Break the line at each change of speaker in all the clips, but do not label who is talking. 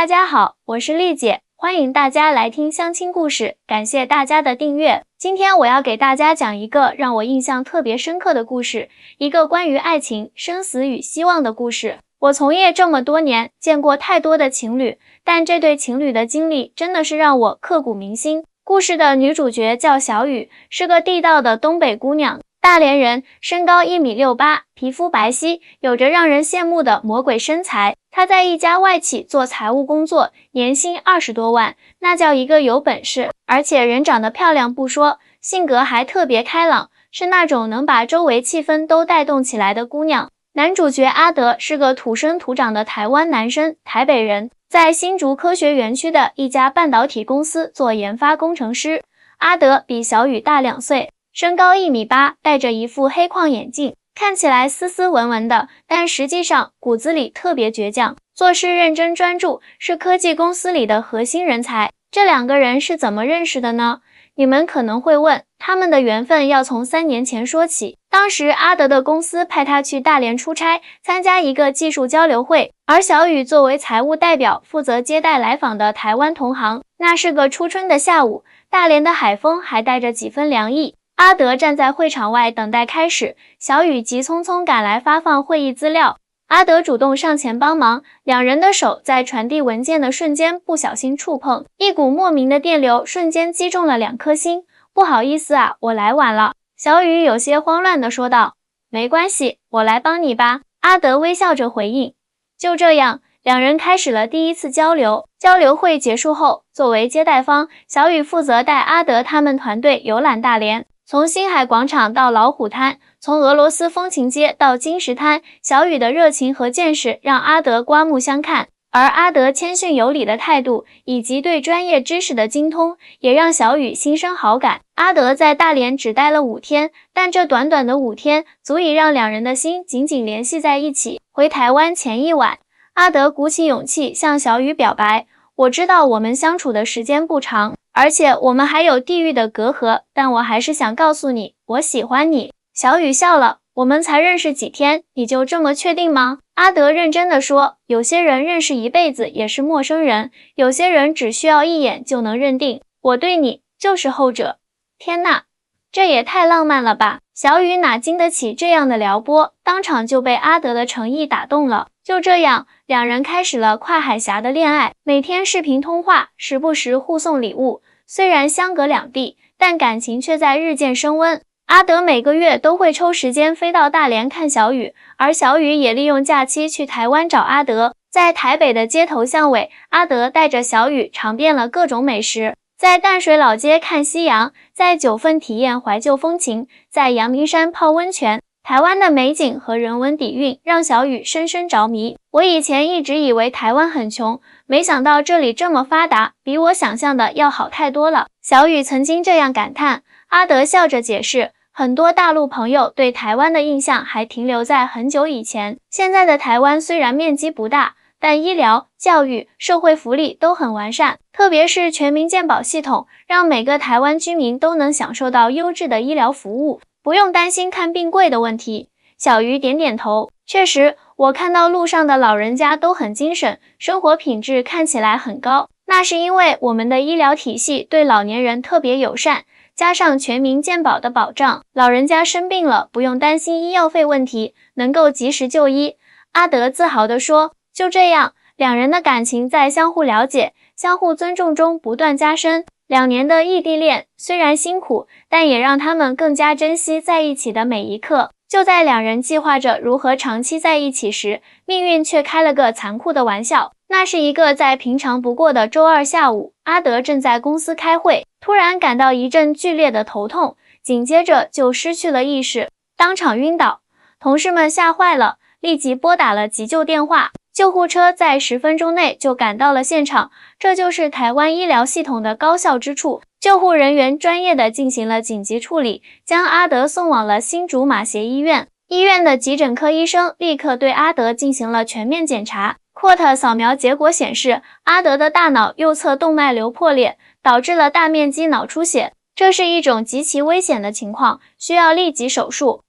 大家好，我是丽姐，欢迎大家来听相亲故事，感谢大家的订阅。今天我要给大家讲一个让我印象特别深刻的故事，一个关于爱情、生死与希望的故事。我从业这么多年，见过太多的情侣，但这对情侣的经历真的是让我刻骨铭心。故事的女主角叫小雨，是个地道的东北姑娘，大连人，身高1.68米，皮肤白皙，有着让人羡慕的魔鬼身材。她在一家外企做财务工作，年薪20多万，那叫一个有本事。而且人长得漂亮不说，性格还特别开朗，是那种能把周围气氛都带动起来的姑娘。男主角阿德是个土生土长的台湾男生，台北人，在新竹科学园区的一家半导体公司做研发工程师。阿德比小雨大2岁，身高1.8米，戴着一副黑框眼镜，看起来斯斯文文的，但实际上骨子里特别倔强，做事认真专注，是科技公司里的核心人才。这两个人是怎么认识的呢？你们可能会问，他们的缘分要从3年前说起。当时阿德的公司派他去大连出差，参加一个技术交流会，而小雨作为财务代表，负责接待来访的台湾同行。那是个初春的下午，大连的海风还带着几分凉意。阿德站在会场外等待开始，小雨急匆匆赶来发放会议资料。阿德主动上前帮忙，两人的手在传递文件的瞬间不小心触碰，一股莫名的电流瞬间击中了2颗心。不好意思啊，我来晚了。小雨有些慌乱地说道。没关系，我来帮你吧。阿德微笑着回应。就这样，两人开始了第一次交流。交流会结束后，作为接待方，小雨负责带阿德他们团队游览大连。从星海广场到老虎滩，从俄罗斯风情街到金石滩，小雨的热情和见识让阿德刮目相看，而阿德谦逊有礼的态度以及对专业知识的精通，也让小雨心生好感。阿德在大连只待了5天，但这短短的5天足以让两人的心紧紧联系在一起。回台湾前一晚，阿德鼓起勇气向小雨表白，我知道我们相处的时间不长，而且我们还有地域的隔阂，但我还是想告诉你，我喜欢你。小雨笑了，我们才认识几天，你就这么确定吗？阿德认真地说，有些人认识一辈子也是陌生人，有些人只需要一眼就能认定，我对你就是后者。天哪，这也太浪漫了吧！小雨哪经得起这样的撩拨，当场就被阿德的诚意打动了。就这样，两人开始了跨海峡的恋爱，每天视频通话，时不时互送礼物。虽然相隔两地，但感情却在日渐升温。阿德每个月都会抽时间飞到大连看小雨，而小雨也利用假期去台湾找阿德。在台北的街头巷尾，阿德带着小雨尝遍了各种美食，在淡水老街看夕阳，在九份体验怀旧风情，在阳明山泡温泉。台湾的美景和人文底蕴让小雨深深着迷。我以前一直以为台湾很穷，没想到这里这么发达，比我想象的要好太多了。小雨曾经这样感叹。阿德笑着解释，很多大陆朋友对台湾的印象还停留在很久以前。现在的台湾虽然面积不大，但医疗、教育、社会福利都很完善，特别是全民健保系统，让每个台湾居民都能享受到优质的医疗服务，不用担心看病贵的问题。小鱼点点头，确实，我看到路上的老人家都很精神，生活品质看起来很高，那是因为我们的医疗体系对老年人特别友善，加上全民健保的保障，老人家生病了不用担心医药费问题，能够及时就医。阿德自豪地说。就这样，两人的感情在相互了解、相互尊重中不断加深。2年的异地恋虽然辛苦，但也让他们更加珍惜在一起的每一刻。就在两人计划着如何长期在一起时，命运却开了个残酷的玩笑。那是一个再平常不过的周二下午，阿德正在公司开会，突然感到一阵剧烈的头痛，紧接着就失去了意识，当场晕倒。同事们吓坏了，立即拨打了急救电话。救护车在10分钟内就赶到了现场，这就是台湾医疗系统的高效之处。救护人员专业地进行了紧急处理，将阿德送往了新竹马偕医院。医院的急诊科医生立刻对阿德进行了全面检查。CT 扫描结果显示，阿德的大脑右侧动脉瘤破裂，导致了大面积脑出血。这是一种极其危险的情况，需要立即手术。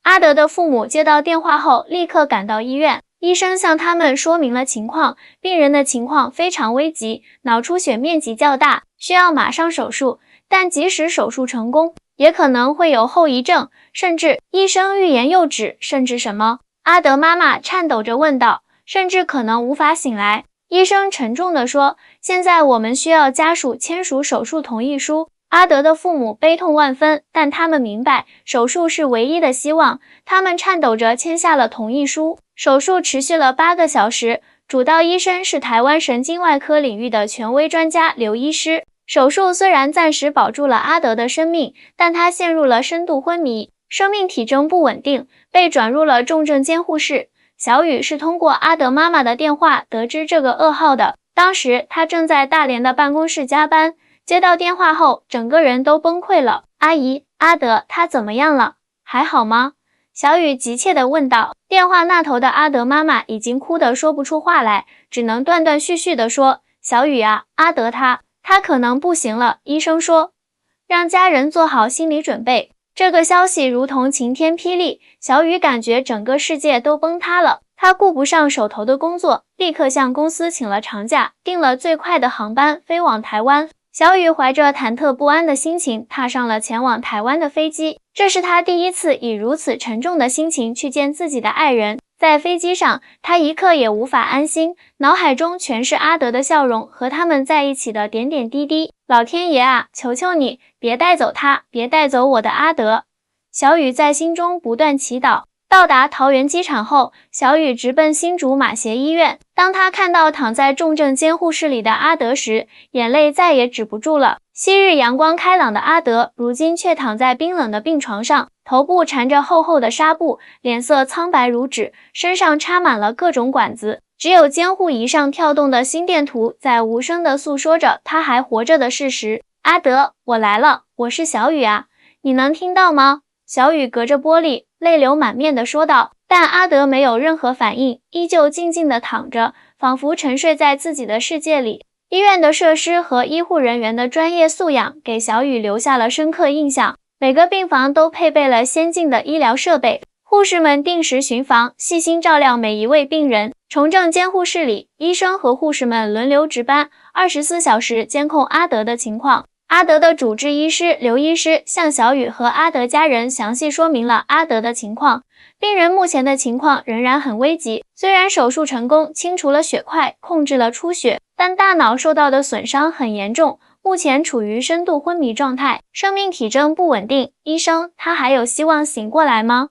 阿德的父母接到电话后，立刻赶到医院。医生向他们说明了情况，病人的情况非常危急，脑出血面积较大，需要马上手术，但即使手术成功，也可能会有后遗症，甚至医生欲言又止，甚至什么？阿德妈妈颤抖着问道，甚至可能无法醒来。医生沉重地说，现在我们需要家属签署手术同意书。阿德的父母悲痛万分，但他们明白手术是唯一的希望，他们颤抖着签下了同意书。手术持续了8个小时，主刀医生是台湾神经外科领域的权威专家刘医师。手术虽然暂时保住了阿德的生命，但他陷入了深度昏迷，生命体征不稳定，被转入了重症监护室。小雨是通过阿德妈妈的电话得知这个噩耗的，当时他正在大连的办公室加班，接到电话后整个人都崩溃了。阿姨，阿德他怎么样了？还好吗？小雨急切地问道。电话那头的阿德妈妈已经哭得说不出话来，只能断断续续地说，小雨啊，阿德他可能不行了，医生说，让家人做好心理准备。这个消息如同晴天霹雳，小雨感觉整个世界都崩塌了。他顾不上手头的工作，立刻向公司请了长假，订了最快的航班飞往台湾。小雨怀着忐忑不安的心情踏上了前往台湾的飞机，这是他第一次以如此沉重的心情去见自己的爱人。在飞机上，他一刻也无法安心，脑海中全是阿德的笑容和他们在一起的点点滴滴。老天爷啊，求求你，别带走他，别带走我的阿德！小雨在心中不断祈祷。到达桃园机场后，小雨直奔新竹马偕医院。当他看到躺在重症监护室里的阿德时，眼泪再也止不住了。昔日阳光开朗的阿德，如今却躺在冰冷的病床上，头部缠着厚厚的纱布，脸色苍白如纸，身上插满了各种管子。只有监护仪上跳动的心电图在无声地诉说着他还活着的事实。阿德，我来了，我是小雨啊，你能听到吗？小雨隔着玻璃，泪流满面地说道。但阿德没有任何反应，依旧静静地躺着，仿佛沉睡在自己的世界里。医院的设施和医护人员的专业素养给小雨留下了深刻印象。每个病房都配备了先进的医疗设备，护士们定时巡房，细心照料每一位病人。重症监护室里，医生和护士们轮流值班，24小时监控阿德的情况。阿德的主治医师刘医师向小雨和阿德家人详细说明了阿德的情况。病人目前的情况仍然很危急，虽然手术成功清除了血块，控制了出血，但大脑受到的损伤很严重，目前处于深度昏迷状态，生命体征不稳定。医生，他还有希望醒过来吗？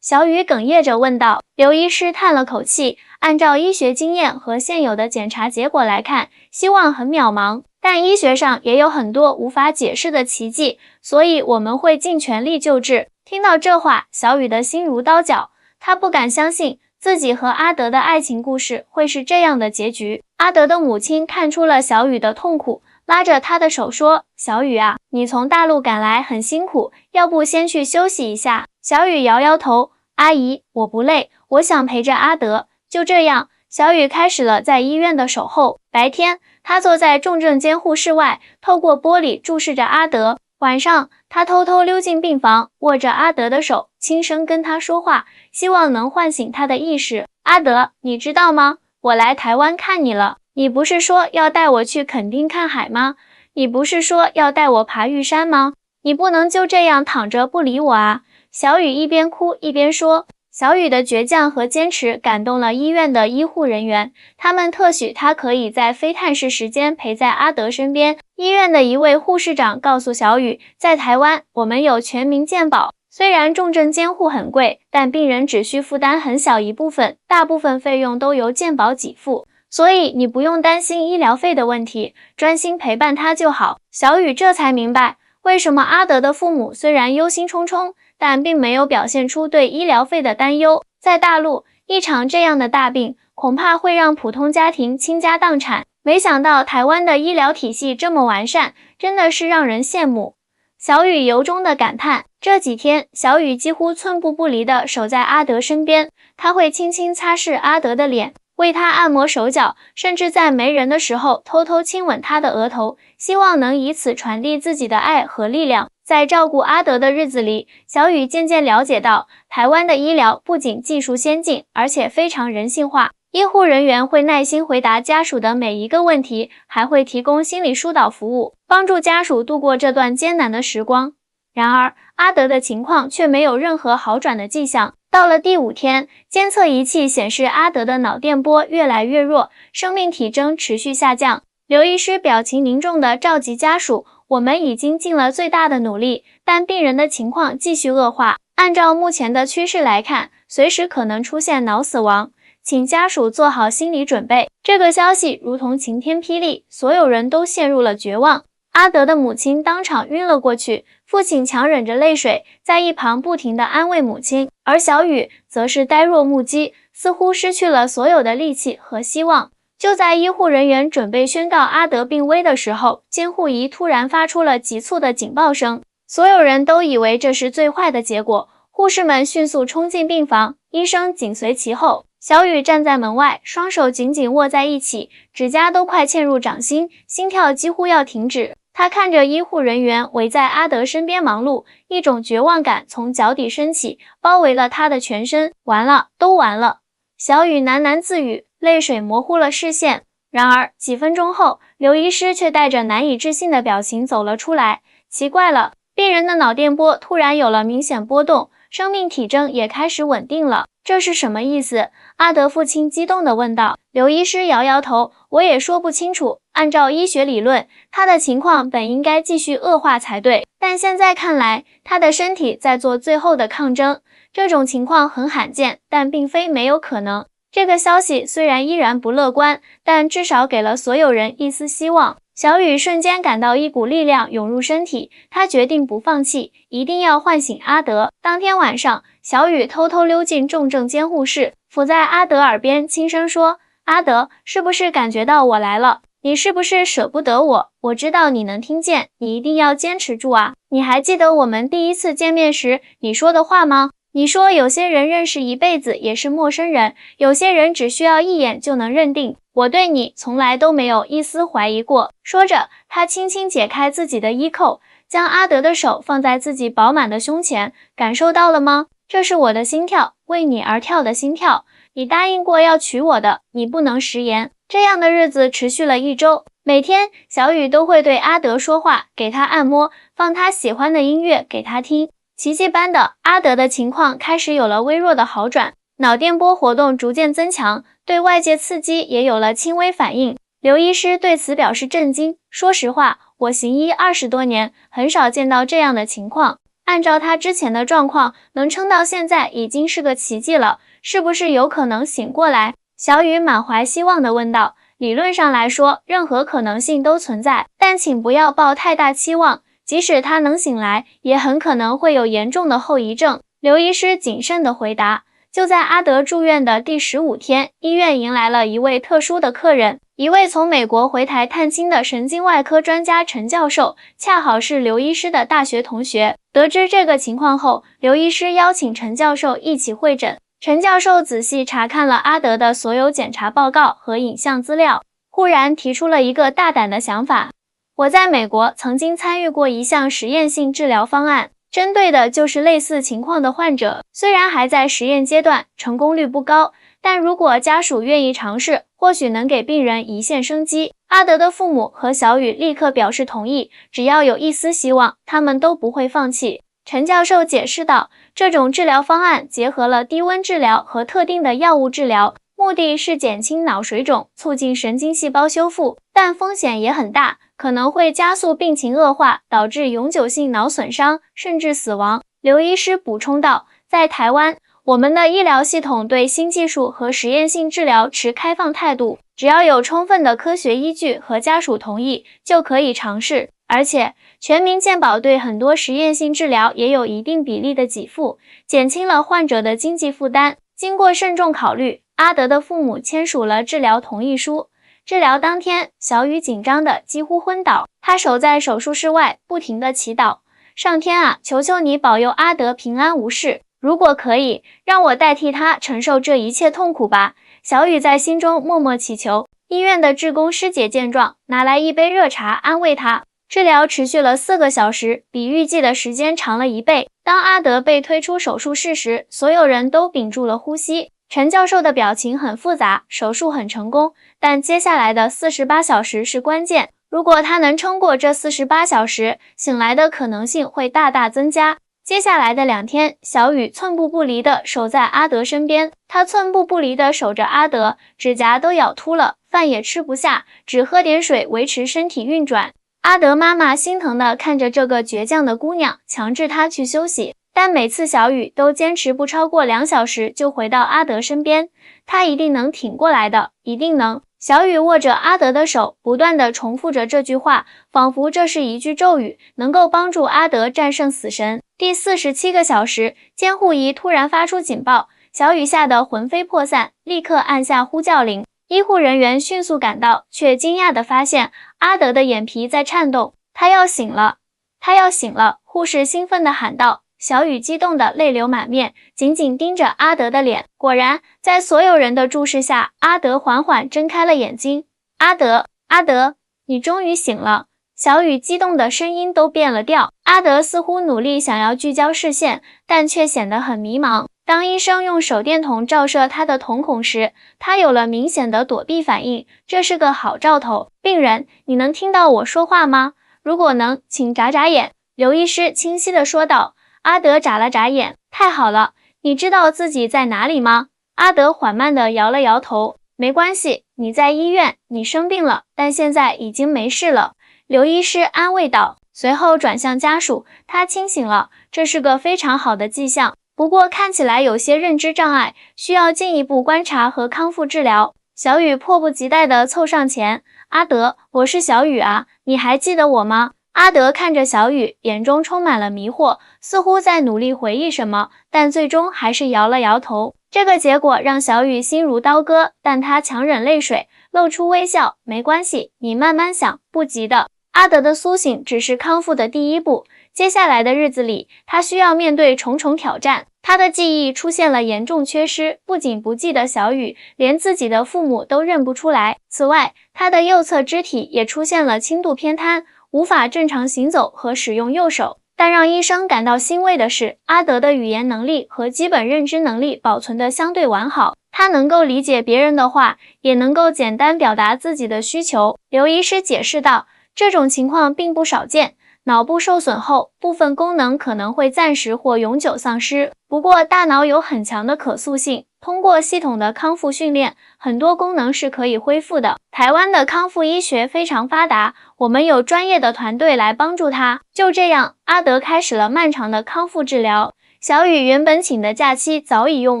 小雨哽咽着问道。刘医师叹了口气，按照医学经验和现有的检查结果来看，希望很渺茫，但医学上也有很多无法解释的奇迹，所以我们会尽全力救治。听到这话，小雨的心如刀绞，他不敢相信自己和阿德的爱情故事会是这样的结局。阿德的母亲看出了小雨的痛苦，拉着他的手说，小雨啊，你从大陆赶来很辛苦，要不先去休息一下？小雨摇摇头，阿姨，我不累，我想陪着阿德。就这样，小雨开始了在医院的守候。白天，他坐在重症监护室外，透过玻璃注视着阿德。晚上，他偷偷溜进病房，握着阿德的手，轻声跟他说话，希望能唤醒他的意识。阿德，你知道吗？我来台湾看你了。你不是说要带我去垦丁看海吗？你不是说要带我爬玉山吗？你不能就这样躺着不理我啊！小雨一边哭一边说。小雨的倔强和坚持感动了医院的医护人员，他们特许他可以在非探视时间陪在阿德身边。医院的一位护士长告诉小雨，在台湾我们有全民健保，虽然重症监护很贵，但病人只需负担很小一部分，大部分费用都由健保给付，所以你不用担心医疗费的问题，专心陪伴他就好。小雨这才明白，为什么阿德的父母虽然忧心忡忡，但并没有表现出对医疗费的担忧。在大陆，一场这样的大病，恐怕会让普通家庭倾家荡产。没想到台湾的医疗体系这么完善，真的是让人羡慕。小雨由衷的感叹。这几天，小雨几乎寸步不离地守在阿德身边，他会轻轻擦拭阿德的脸，为他按摩手脚，甚至在没人的时候偷偷亲吻他的额头，希望能以此传递自己的爱和力量。在照顾阿德的日子里，小雨渐渐了解到，台湾的医疗不仅技术先进，而且非常人性化。医护人员会耐心回答家属的每一个问题，还会提供心理疏导服务，帮助家属度过这段艰难的时光。然而，阿德的情况却没有任何好转的迹象。到了第5天，监测仪器显示阿德的脑电波越来越弱，生命体征持续下降。刘医师表情凝重地召集家属，我们已经尽了最大的努力，但病人的情况继续恶化。按照目前的趋势来看，随时可能出现脑死亡，请家属做好心理准备。这个消息如同晴天霹雳，所有人都陷入了绝望。阿德的母亲当场晕了过去，父亲强忍着泪水，在一旁不停地安慰母亲，而小雨则是呆若木鸡，似乎失去了所有的力气和希望。就在医护人员准备宣告阿德病危的时候，监护仪突然发出了急促的警报声，所有人都以为这是最坏的结果。护士们迅速冲进病房，医生紧随其后。小雨站在门外，双手紧紧握在一起，指甲都快嵌入掌心，心跳几乎要停止。他看着医护人员围在阿德身边忙碌，一种绝望感从脚底升起，包围了他的全身。完了，都完了。小雨喃喃自语，泪水模糊了视线。然而几分钟后，刘医师却带着难以置信的表情走了出来。奇怪了，病人的脑电波突然有了明显波动，生命体征也开始稳定了。这是什么意思？阿德父亲激动地问道。刘医师摇摇头，我也说不清楚。按照医学理论，他的情况本应该继续恶化才对，但现在看来，他的身体在做最后的抗争。这种情况很罕见，但并非没有可能。这个消息虽然依然不乐观，但至少给了所有人一丝希望。小雨瞬间感到一股力量涌入身体，他决定不放弃，一定要唤醒阿德。当天晚上，小雨偷偷溜进重症监护室，伏在阿德耳边轻声说，阿德，是不是感觉到我来了？你是不是舍不得我？我知道你能听见，你一定要坚持住啊！你还记得我们第一次见面时你说的话吗？你说有些人认识一辈子也是陌生人，有些人只需要一眼就能认定。我对你从来都没有一丝怀疑过。说着，他轻轻解开自己的衣扣，将阿德的手放在自己饱满的胸前，感受到了吗？这是我的心跳，为你而跳的心跳。你答应过要娶我的，你不能食言。这样的日子持续了1周，每天小雨都会对阿德说话，给他按摩，放他喜欢的音乐给他听。奇迹般的，阿德的情况开始有了微弱的好转，脑电波活动逐渐增强，对外界刺激也有了轻微反应。刘医师对此表示震惊，说实话，我行医20多年，很少见到这样的情况。按照他之前的状况，能撑到现在已经是个奇迹了，是不是有可能醒过来？小雨满怀希望地问道。理论上来说，任何可能性都存在，但请不要抱太大期望，即使他能醒来，也很可能会有严重的后遗症。刘医师谨慎地回答。就在阿德住院的第15天，医院迎来了一位特殊的客人，一位从美国回台探亲的神经外科专家陈教授，恰好是刘医师的大学同学。得知这个情况后，刘医师邀请陈教授一起会诊。陈教授仔细查看了阿德的所有检查报告和影像资料，忽然提出了一个大胆的想法。我在美国曾经参与过一项实验性治疗方案，针对的就是类似情况的患者，虽然还在实验阶段，成功率不高，但如果家属愿意尝试，或许能给病人一线生机。阿德的父母和小雨立刻表示同意，只要有一丝希望，他们都不会放弃。陈教授解释道，这种治疗方案结合了低温治疗和特定的药物治疗，目的是减轻脑水肿，促进神经细胞修复，但风险也很大，可能会加速病情恶化，导致永久性脑损伤，甚至死亡。刘医师补充道，在台湾，我们的医疗系统对新技术和实验性治疗持开放态度，只要有充分的科学依据和家属同意，就可以尝试。而且，全民健保对很多实验性治疗也有一定比例的给付，减轻了患者的经济负担。经过慎重考虑，阿德的父母签署了治疗同意书。治疗当天，小雨紧张的几乎昏倒，他守在手术室外，不停地祈祷：上天啊，求求你保佑阿德平安无事，如果可以，让我代替他承受这一切痛苦吧。小雨在心中默默祈求。医院的志工师姐见状，拿来一杯热茶安慰他。治疗持续了4个小时，比预计的时间长了1倍。当阿德被推出手术室时，所有人都屏住了呼吸。陈教授的表情很复杂，手术很成功，但接下来的48小时是关键。如果他能撑过这48小时，醒来的可能性会大大增加。接下来的2天，小雨寸步不离地守在阿德身边，他寸步不离地守着阿德，指甲都咬秃了，饭也吃不下，只喝点水维持身体运转。阿德妈妈心疼地看着这个倔强的姑娘，强制她去休息，但每次小雨都坚持不超过2小时就回到阿德身边。她一定能挺过来的，一定能。小雨握着阿德的手，不断地重复着这句话，仿佛这是一句咒语，能够帮助阿德战胜死神。第47个小时，监护仪突然发出警报，小雨吓得魂飞魄散，立刻按下呼叫铃。医护人员迅速赶到，却惊讶地发现阿德的眼皮在颤动，他要醒了，他要醒了！护士兴奋地喊道。小雨激动得泪流满面，紧紧盯着阿德的脸。果然，在所有人的注视下，阿德缓缓睁开了眼睛。阿德，阿德，你终于醒了！小雨激动的声音都变了调。阿德似乎努力想要聚焦视线，但却显得很迷茫。当医生用手电筒照射他的瞳孔时，他有了明显的躲避反应，这是个好兆头。病人，你能听到我说话吗？如果能，请眨眨眼。刘医师清晰地说道。阿德眨了眨眼，太好了，你知道自己在哪里吗？阿德缓慢地摇了摇头，没关系，你在医院，你生病了，但现在已经没事了。刘医师安慰道，随后转向家属，他清醒了，这是个非常好的迹象，不过看起来有些认知障碍，需要进一步观察和康复治疗。小雨迫不及待地凑上前，阿德，我是小雨啊，你还记得我吗？阿德看着小雨，眼中充满了迷惑，似乎在努力回忆什么，但最终还是摇了摇头。这个结果让小雨心如刀割，但他强忍泪水，露出微笑，没关系，你慢慢想，不急的。阿德的苏醒只是康复的第一步，接下来的日子里，他需要面对重重挑战。他的记忆出现了严重缺失，不仅不记得小雨，连自己的父母都认不出来。此外，他的右侧肢体也出现了轻度偏瘫，无法正常行走和使用右手。但让医生感到欣慰的是，阿德的语言能力和基本认知能力保存得相对完好，他能够理解别人的话，也能够简单表达自己的需求。刘医师解释道，这种情况并不少见，脑部受损后，部分功能可能会暂时或永久丧失，不过大脑有很强的可塑性，通过系统的康复训练，很多功能是可以恢复的。台湾的康复医学非常发达，我们有专业的团队来帮助他。就这样，阿德开始了漫长的康复治疗。小雨原本请的假期早已用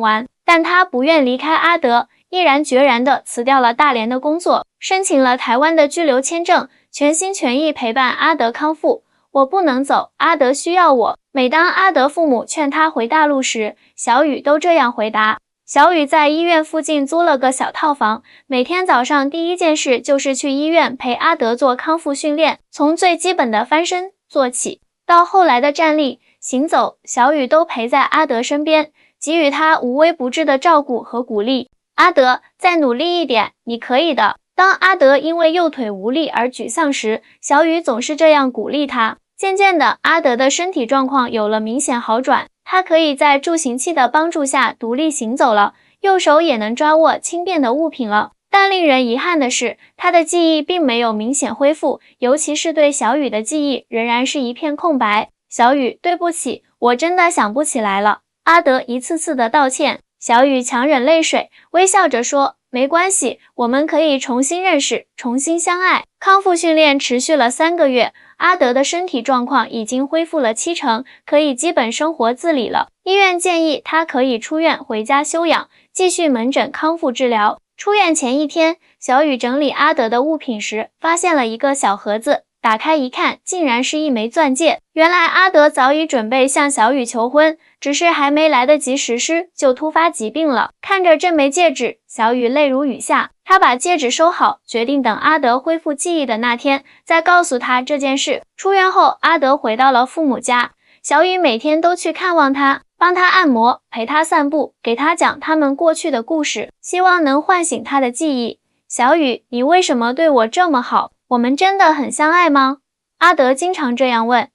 完，但他不愿离开阿德，毅然决然地辞掉了大连的工作，申请了台湾的居留签证，全心全意陪伴阿德康复。我不能走，阿德需要我。每当阿德父母劝他回大陆时，小雨都这样回答。小雨在医院附近租了个小套房，每天早上第一件事就是去医院陪阿德做康复训练，从最基本的翻身做起，到后来的站立、行走，小雨都陪在阿德身边，给予他无微不至的照顾和鼓励。阿德，再努力一点，你可以的。当阿德因为右腿无力而沮丧时，小雨总是这样鼓励他。渐渐的，阿德的身体状况有了明显好转，他可以在助行器的帮助下独立行走了，右手也能抓握轻便的物品了。但令人遗憾的是，他的记忆并没有明显恢复，尤其是对小雨的记忆仍然是一片空白。小雨，对不起，我真的想不起来了。阿德一次次的道歉。小雨强忍泪水，微笑着说，没关系，我们可以重新认识，重新相爱。康复训练持续了3个月，阿德的身体状况已经恢复了70%，可以基本生活自理了。医院建议他可以出院回家休养，继续门诊康复治疗。出院前一天，小雨整理阿德的物品时，发现了一个小盒子，打开一看，竟然是一枚钻戒。原来阿德早已准备向小雨求婚，只是还没来得及实施，就突发疾病了。看着这枚戒指，小雨泪如雨下。他把戒指收好，决定等阿德恢复记忆的那天，再告诉他这件事。出院后，阿德回到了父母家，小雨每天都去看望他，帮他按摩，陪他散步，给他讲他们过去的故事，希望能唤醒他的记忆。小雨，你为什么对我这么好？我们真的很相爱吗？阿德经常这样问。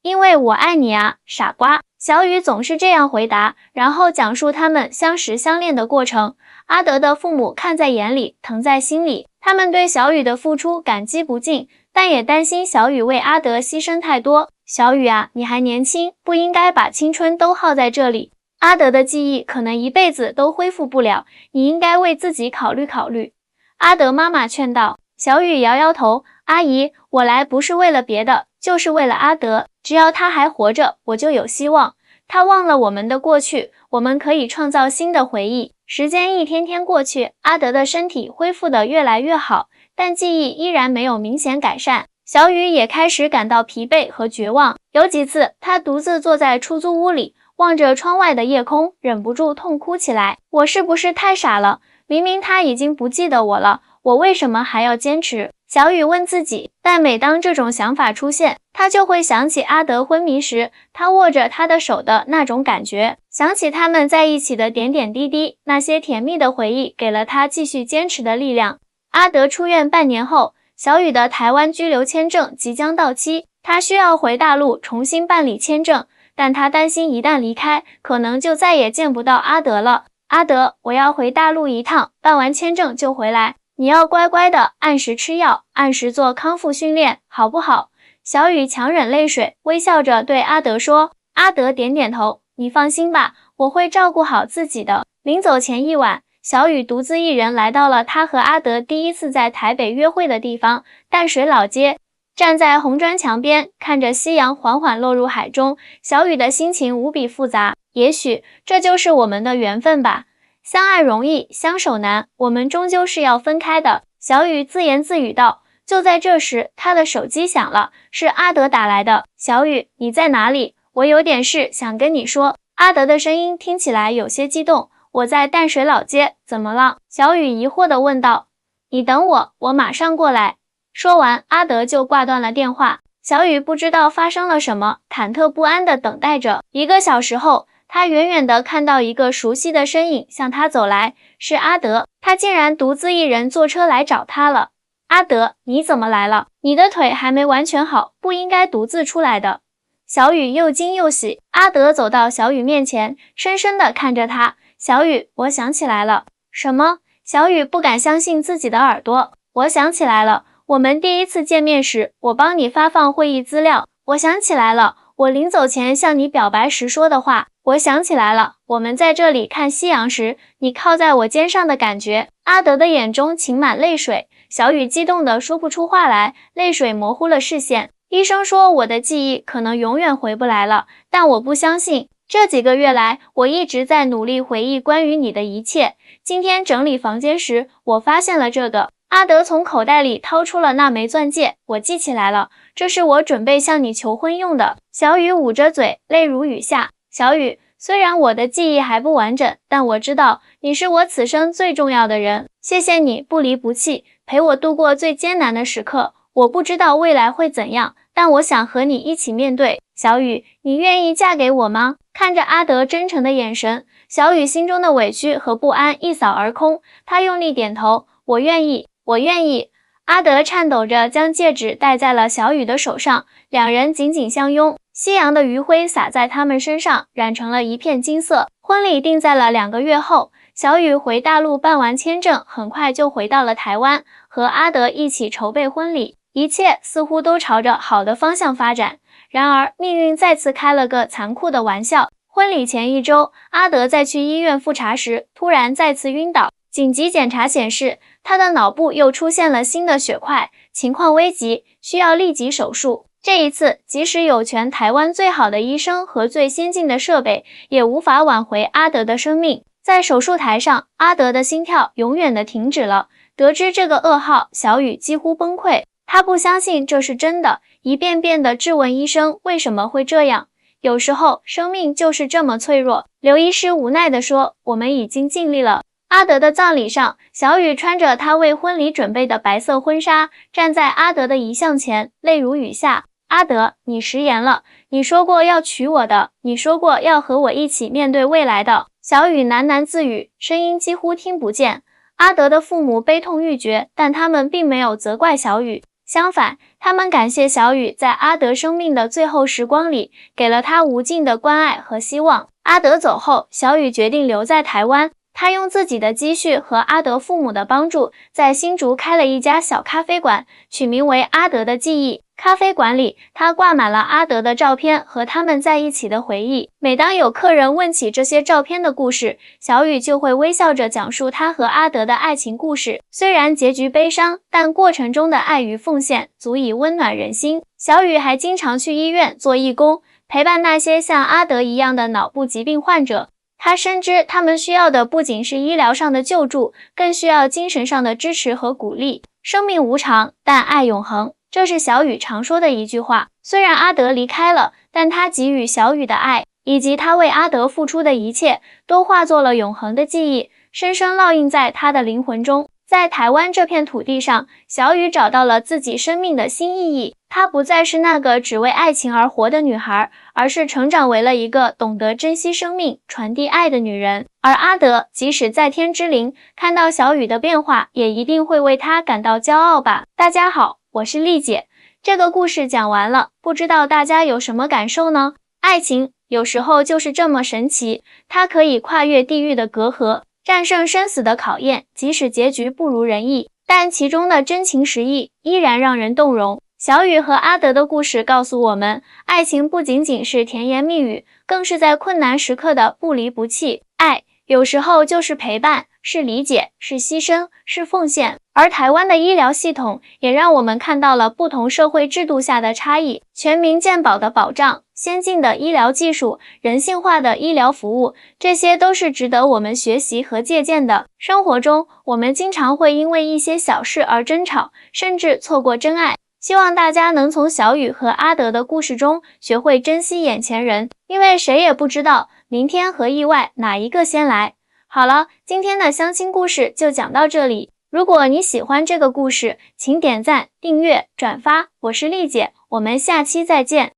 因为我爱你啊，傻瓜。小雨总是这样回答，然后讲述他们相识相恋的过程。阿德的父母看在眼里，疼在心里，他们对小雨的付出感激不尽，但也担心小雨为阿德牺牲太多。小雨啊，你还年轻，不应该把青春都耗在这里。阿德的记忆可能一辈子都恢复不了，你应该为自己考虑考虑。阿德妈妈劝道。小雨摇摇头，阿姨，我来不是为了别的，就是为了阿德，只要他还活着，我就有希望。他忘了我们的过去，我们可以创造新的回忆。时间一天天过去，阿德的身体恢复得越来越好，但记忆依然没有明显改善。小雨也开始感到疲惫和绝望，有几次他独自坐在出租屋里，望着窗外的夜空，忍不住痛哭起来。我是不是太傻了？明明他已经不记得我了，我为什么还要坚持？小雨问自己，但每当这种想法出现，他就会想起阿德昏迷时，他握着他的手的那种感觉，想起他们在一起的点点滴滴，那些甜蜜的回忆给了他继续坚持的力量。阿德出院半年后，小雨的台湾居留签证即将到期，他需要回大陆重新办理签证，但他担心一旦离开，可能就再也见不到阿德了。阿德，我要回大陆一趟，办完签证就回来。你要乖乖的按时吃药，按时做康复训练，好不好？小雨强忍泪水，微笑着对阿德说。阿德点点头，你放心吧，我会照顾好自己的。临走前一晚，小雨独自一人来到了他和阿德第一次在台北约会的地方——淡水老街。站在红砖墙边，看着夕阳缓缓落入海中，小雨的心情无比复杂。也许这就是我们的缘分吧。相爱容易，相守难，我们终究是要分开的。小雨自言自语道。就在这时，他的手机响了，是阿德打来的。小雨，你在哪里？我有点事想跟你说。阿德的声音听起来有些激动。我在淡水老街，怎么了？小雨疑惑地问道。你等我，我马上过来。说完，阿德就挂断了电话。小雨不知道发生了什么，忐忑不安地等待着。1个小时后，他远远地看到一个熟悉的身影向他走来，是阿德。他竟然独自一人坐车来找他了。阿德，你怎么来了？你的腿还没完全好，不应该独自出来的。小雨又惊又喜。阿德走到小雨面前，深深地看着他。小雨，我想起来了。什么？小雨不敢相信自己的耳朵。我想起来了，我们第一次见面时，我帮你发放会议资料。我想起来了，我临走前向你表白时说的话。我想起来了，我们在这里看夕阳时，你靠在我肩上的感觉。阿德的眼中噙满泪水，小雨激动得说不出话来，泪水模糊了视线。医生说我的记忆可能永远回不来了，但我不相信。这几个月来，我一直在努力回忆关于你的一切。今天整理房间时，我发现了这个。阿德从口袋里掏出了那枚钻戒，我记起来了，这是我准备向你求婚用的。小雨捂着嘴，泪如雨下。小雨，虽然我的记忆还不完整，但我知道你是我此生最重要的人。谢谢你不离不弃，陪我度过最艰难的时刻。我不知道未来会怎样，但我想和你一起面对。小雨，你愿意嫁给我吗？看着阿德真诚的眼神，小雨心中的委屈和不安一扫而空。她用力点头，我愿意，我愿意。阿德颤抖着将戒指戴在了小雨的手上，两人紧紧相拥。夕阳的余晖洒在他们身上，染成了一片金色。婚礼定在了2个月后，小雨回大陆办完签证，很快就回到了台湾，和阿德一起筹备婚礼。一切似乎都朝着好的方向发展。然而，命运再次开了个残酷的玩笑。婚礼前1周，阿德在去医院复查时，突然再次晕倒。紧急检查显示，他的脑部又出现了新的血块，情况危急，需要立即手术。这一次，即使有全台湾最好的医生和最先进的设备，也无法挽回阿德的生命。在手术台上，阿德的心跳永远的停止了。得知这个噩耗，小雨几乎崩溃。他不相信这是真的，一遍遍地质问医生为什么会这样。有时候，生命就是这么脆弱。刘医师无奈地说，我们已经尽力了。阿德的葬礼上，小雨穿着她为婚礼准备的白色婚纱，站在阿德的遗像前，泪如雨下。阿德，你食言了，你说过要娶我的，你说过要和我一起面对未来的。小雨喃喃自语，声音几乎听不见。阿德的父母悲痛欲绝，但他们并没有责怪小雨。相反，他们感谢小雨在阿德生命的最后时光里，给了他无尽的关爱和希望。阿德走后，小雨决定留在台湾。他用自己的积蓄和阿德父母的帮助，在新竹开了一家小咖啡馆，取名为阿德的记忆。咖啡馆里，他挂满了阿德的照片和他们在一起的回忆。每当有客人问起这些照片的故事，小雨就会微笑着讲述他和阿德的爱情故事。虽然结局悲伤，但过程中的爱与奉献足以温暖人心。小雨还经常去医院做义工，陪伴那些像阿德一样的脑部疾病患者。他深知他们需要的不仅是医疗上的救助，更需要精神上的支持和鼓励。生命无常，但爱永恒，这是小雨常说的一句话。虽然阿德离开了，但他给予小雨的爱，以及他为阿德付出的一切，都化作了永恒的记忆，深深烙印在他的灵魂中。在台湾这片土地上，小雨找到了自己生命的新意义。她不再是那个只为爱情而活的女孩，而是成长为了一个懂得珍惜生命、传递爱的女人。而阿德即使在天之灵，看到小雨的变化，也一定会为她感到骄傲吧。大家好，我是丽姐。这个故事讲完了，不知道大家有什么感受呢？爱情有时候就是这么神奇，它可以跨越地域的隔阂，战胜生死的考验，即使结局不如人意，但其中的真情实意依然让人动容。小雨和阿德的故事告诉我们，爱情不仅仅是甜言蜜语，更是在困难时刻的不离不弃。爱有时候就是陪伴，是理解，是牺牲，是奉献。而台湾的医疗系统也让我们看到了不同社会制度下的差异，全民健保的保障，先进的医疗技术，人性化的医疗服务，这些都是值得我们学习和借鉴的。生活中，我们经常会因为一些小事而争吵，甚至错过真爱。希望大家能从小雨和阿德的故事中学会珍惜眼前人，因为谁也不知道明天和意外哪一个先来。好了，今天的相亲故事就讲到这里。如果你喜欢这个故事，请点赞、订阅、转发。我是丽姐，我们下期再见。